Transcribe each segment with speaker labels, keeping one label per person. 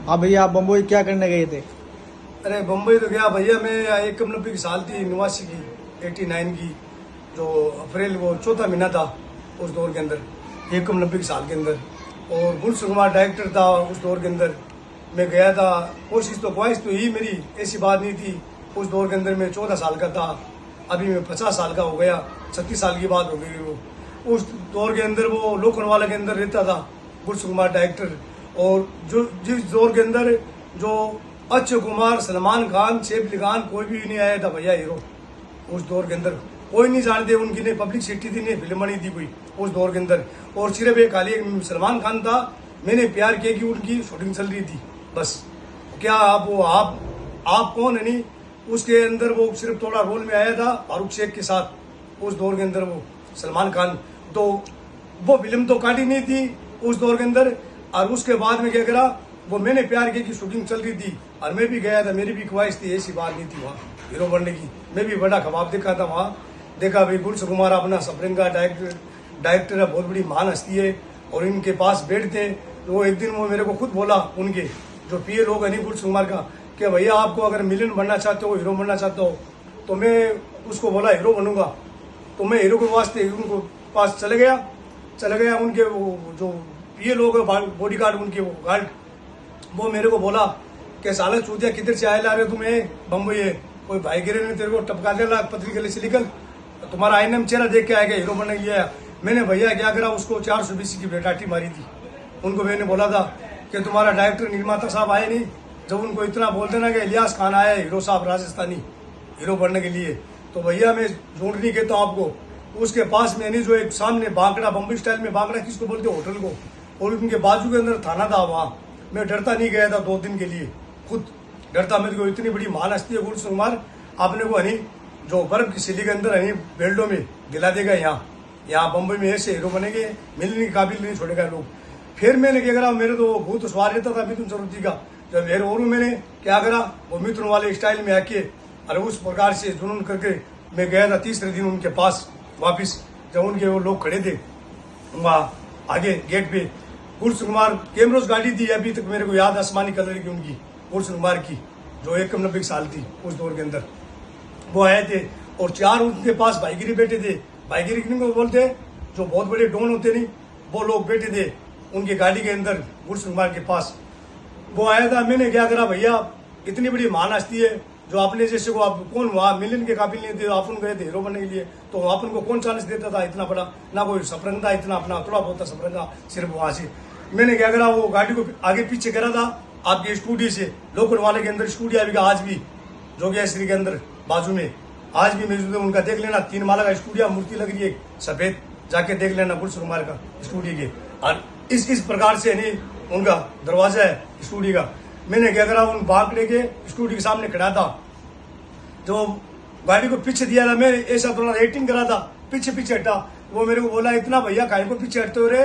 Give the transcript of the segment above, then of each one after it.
Speaker 1: हाँ भैया, आप बम्बई क्या करने गए थे?
Speaker 2: अरे बम्बई तो गया भैया। मैं एक कम 90 की साल थी, 89 की, 89 की, जो अप्रैल वो चौथा महीना था उस दौर के अंदर, एक कम 90 की साल के अंदर। और गुलशन कुमार डायरेक्टर था उस दौर के अंदर। मैं गया था, कोशिश तो ख्वाहिश तो ही मेरी, ऐसी बात नहीं थी। उस दौर के अंदर मैं 14 साल का था, अभी मैं 50 साल का हो गया, 36 साल की बात हो गई वो। उस दौर के अंदर वो लोखंडवाला के अंदर रहता था गुलशन कुमार डायरेक्टर। और जो जिस दौर के अंदर जो अक्षय कुमार, सलमान खान, सैफ अली खान, कोई भी नहीं आया था भैया हीरो उस दौर के अंदर। कोई नहीं जानते उनकी, नहीं पब्लिसिटी थी, नहीं फिल्म बनी थी कोई उस दौर के अंदर। और सिर्फ एक खाली एक सलमान खान था, मैंने प्यार किया कि उनकी शूटिंग चल रही थी बस। क्या आप वो आप कौन है नहीं, उसके अंदर वो सिर्फ थोड़ा रोल में आया था फारूक शेख के साथ उस दौर के अंदर वो सलमान खान। तो वो फिल्म तो काटी नहीं थी उस दौर के अंदर। और उसके बाद में क्या करा, वो मैंने प्यार किया की शूटिंग चल रही थी और मैं भी गया था, मेरी भी ख्वाहिश थी, ऐसी बात नहीं थी वहाँ हीरो बनने की। मैं भी बड़ा ख्वाब देखा था वहाँ। देखा भाई गुलशन कुमार अपना सफरिंग का डायरेक्टर है, बहुत बड़ी महान हस्ती है। और इनके पास बैठते तो वो एक दिन वो मेरे को खुद बोला, उनके जो पीए लोग है नहीं गुलशन कुमार का, कि भैया आपको अगर मिलन बनना चाहते हो, हीरो बनना चाहते हो, तो मैं उसको बोला हीरो बनूंगा। तो मैं हीरो के वास्ते उनको पास चले गया। उनके वो जो पीए लोग बॉडी गार्ड, उनके वो गार्ड, वो मेरे को बोला कि साले चूतिया किधर से आए ला रहे तुम्हें बम्बई है, कोई भाई गिरे ने तेरे को टपका दिया पतली गले से निकल, तुम्हारा आईने में चेहरा देख के आएगा, हीरो बनने गया। मैंने भैया क्या करा, उसको 420 की बेटाटी मारी थी। उनको मैंने बोला था कि तुम्हारा डायरेक्टर निर्माता साहब आए नहीं, जब उनको इतना बोलते ना कि इलियास खान आया हीरो साहब राजस्थानी हीरो बनने के लिए, तो भैया मैं झूठ नहीं कहता हूँ आपको, उसके पास में नहीं जो एक सामने बांकड़ा, बम्बई स्टाइल में बांकड़ा किसको बोलते हो होटल को, और उनके बाजू के अंदर थाना था वहाँ। मैं डरता नहीं गया था 2 दिन के लिए, खुद डरता। मेरे को इतनी बड़ी महान हस्ती है गुलशन कुमार, आपने को हनी जो बर्फ की सिली के अंदर हनी बेल्टों में दिला देगा। यहाँ बम्बई में ऐसे हीरो बनेंगे, मिलने के काबिल नहीं छोड़ेगा लोग। फिर मैंने क्या करा, मेरे तो भूत सवार रहता था मिथुन चतुर्थी का, जब मेरे और मैंने क्या करा, वो मिथुन वाले स्टाइल में आके और उस प्रकार से जुनून करके मैं गया था। तीसरे दिन उनके पास वापिस, जब उनके वो लोग खड़े थे वहाँ आगे गेट पे, गुलशन कुमार कैमरोस गाड़ी थी अभी तक मेरे को याद, आसमानी कलर की उनकी, गुलशन कुमार की, जो 91 साल थी उस दौर के अंदर। वो आए थे और 4 उनके पास भाईगिरी बैठे थे। भाईगिरी को बोलते जो बहुत बड़े डॉन होते नहीं, वो लोग बैठे थे उनकी गाड़ी के अंदर गुलशन कुमार के पास। वो आया था, मैंने क्या करा भैया, इतनी बड़ी महान हस्ती है, जो अपने जैसे को आप कौन वहाँ मिलने के काबिल नहीं थे, अपन गए थे हीरो बनने के लिए, तो अपन को कौन चांस देता था इतना बड़ा, ना कोई सपरंग था इतना, अपना थोड़ा बहुत था सपरंग था सिर्फ वहाँ से। मैंने क्या करा, वो गाड़ी को आगे पीछे करा था आपके स्टूडियो से, लोकल वाले के अंदर स्टूडियो अभी का आज भी जोगिया श्री के अंदर बाजू में आज भी मौजूद है उनका, देख लेना 3 माला का स्टूडियो, मूर्ति लग रही है सफेद, जाके देख लेना गुलशन कुमार का स्टूडियो के। और इस प्रकार से नहीं उनका दरवाजा है स्टूडियो का। मैंने क्या करा, उन बांकड़े के स्टूडियो के सामने खड़ा था, जो गाड़ी को पीछे दिया था, मैं ऐसा थोड़ा रेटिंग करा था, पीछे हटा। वो मेरे को बोला, इतना भैया काहे को पीछे हटते हो रे,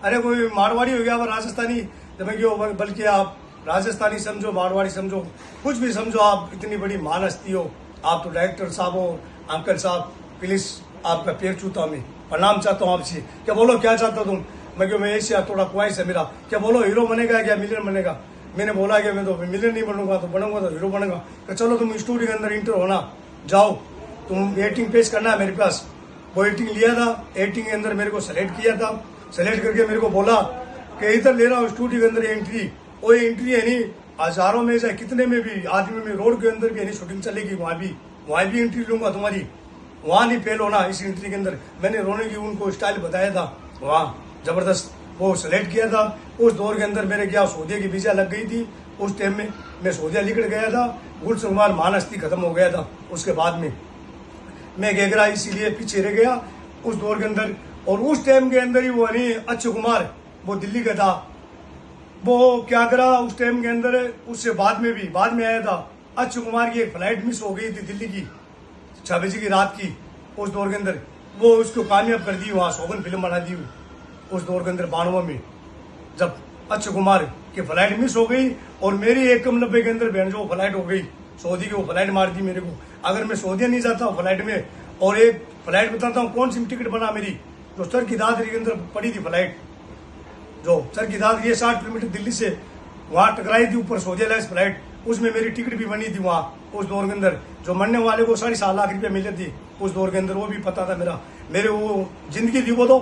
Speaker 2: अरे कोई मारवाड़ी हो गया वो राजस्थानी, तो मैं क्यों, बल्कि आप राजस्थानी समझो, मारवाड़ी समझो, कुछ भी समझो, आप इतनी बड़ी महान हस्ती हो, आप तो डायरेक्टर साहब हो, अंकल साहब, प्लीज आपका पैर छूता हूँ, मैं प्रणाम चाहता हूँ आपसे। क्या बोलो क्या चाहता हो तुम, मैं क्यों, मैं ऐसे थोड़ा ख्वाहिश है मेरा, क्या बोलो हीरो बनेगा क्या मिलियन बनेगा। मैंने बोला कि मैं तो मिलियन नहीं बनूंगा, तो बनूंगा तो हीरो बनेगा। तो चलो तुम स्टूडियो के अंदर इंटर होना, जाओ तुम एडिटिंग पेश करना है मेरे पास। वो एडिटिंग लिया था, एडिटिंग के अंदर मेरे को सेलेक्ट किया था, सेलेक्ट करके मेरे को बोला कि इधर ले रहा हूँ स्टूडियो के अंदर एंट्री। वो एंट्री है नहीं, हजारों में चाहे कितने में भी आदमी में रोड के अंदर भी है नहीं शूटिंग चलेगी, वहाँ भी एंट्री लूंगा तुम्हारी, वहाँ नहीं फेल होना इस एंट्री के अंदर। मैंने रोने की उनको स्टाइल बताया था, वहाँ जबरदस्त वो सेलेक्ट किया था। उस दौर के अंदर मेरे क्या सऊदी की वीजा लग गई थी, उस टाइम में मैं सऊदी निकल गया था, गुलशन कुमार महान हस्ती खत्म हो गया था। उसके बाद में मैं गेगरा इसीलिए पीछे रह गया उस दौर के अंदर। और उस टाइम के अंदर ही वो नहीं अक्षय कुमार, वो दिल्ली का था, वो क्या करा उस टाइम के अंदर, उससे बाद में आया था। अक्षय कुमार की एक फ्लाइट मिस हो गई थी दिल्ली की 6 बजे की रात की, उस दौर के अंदर वो उसको कामयाब कर दी, वहाँ सौगन फिल्म बना दी उस दौर के अंदर 92 में, जब अक्षय कुमार की फ्लाइट मिस हो गई। और मेरी 91 के अंदर बहन जो फ्लाइट हो गई सऊदी की, वो फ्लाइट मार दी मेरे को। अगर मैं सऊदी नहीं जाता फ्लाइट में, और एक फ्लाइट बताता हूँ कौन सी टिकट बना मेरी, जो सर की दादरी के अंदर पड़ी थी फ्लाइट, जो सर की दादरी 60 किलोमीटर दिल्ली से वहां टकराई थी ऊपर सोजेलाइस फ्लाइट, उसमें मेरी टिकट भी बनी थी वहां उस दौर के अंदर। जो मरने वाले को 7.5 लाख रुपया मिले थी उस दौर के अंदर, वो भी पता था मेरा। मेरे वो जिंदगी थी वो तो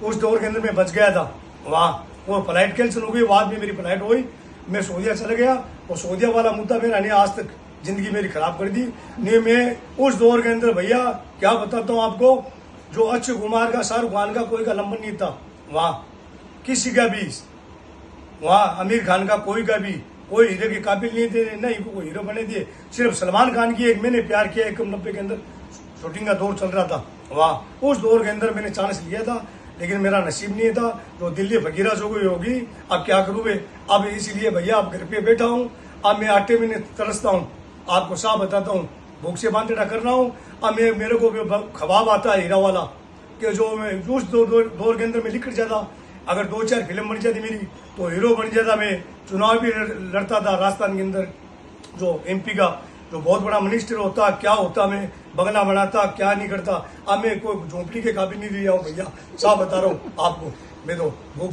Speaker 2: उस दौर के अंदर मैं बच गया था वहां। वो फ्लाइट कैंसिल हो गई, बाद में मेरी फ्लाइट हुई, मैं सऊदीया चला गया। और सऊदीया वाला मुद्दा मेरा नहीं आज तक जिंदगी मेरी खराब कर दी। नहीं मैं उस दौर के अंदर भैया क्या बताता हूँ आपको, जो अक्षय कुमार का, शाहरुख खान का कोई का नंबर नहीं था वहां, किसी का भी वहां, आमिर खान का कोई का भी, कोई हीरो के काबिल नहीं थे, नहीं कोई हीरो बने थे। सिर्फ सलमान खान की एक मैंने प्यार किया 91 के अंदर शूटिंग का दौर चल रहा था वहां, उस दौर के अंदर मैंने चांस लिया था, लेकिन मेरा नसीब नहीं था। जो दिल्ली फकीरा जो कोई होगी, अब क्या करूँ मैं। अब इसीलिए भैया अब घर पे बैठा हूँ, अब मैं आटे में तरसता हूँ, आपको साफ बताता हूँ, भूख से बांधेड़ा कर रहा हूँ। अब मेरे को खबाब आता है हीरा वाला कि जो मैं उस दौर के अंदर में लिख जाता, अगर 2-4 फिल्म बन जाती मेरी तो हीरो बन जाता। मैं चुनाव भी लड़ता था राजस्थान के अंदर, जो एमपी का जो बहुत बड़ा मिनिस्टर होता, क्या होता, मैं बंगला बनाता, क्या नहीं करता। अब मैं कोई झोंपड़ी के काबिल नहीं लिया हूँ भैया, साफ बता रहा हूँ आपको। मैं तो भूख से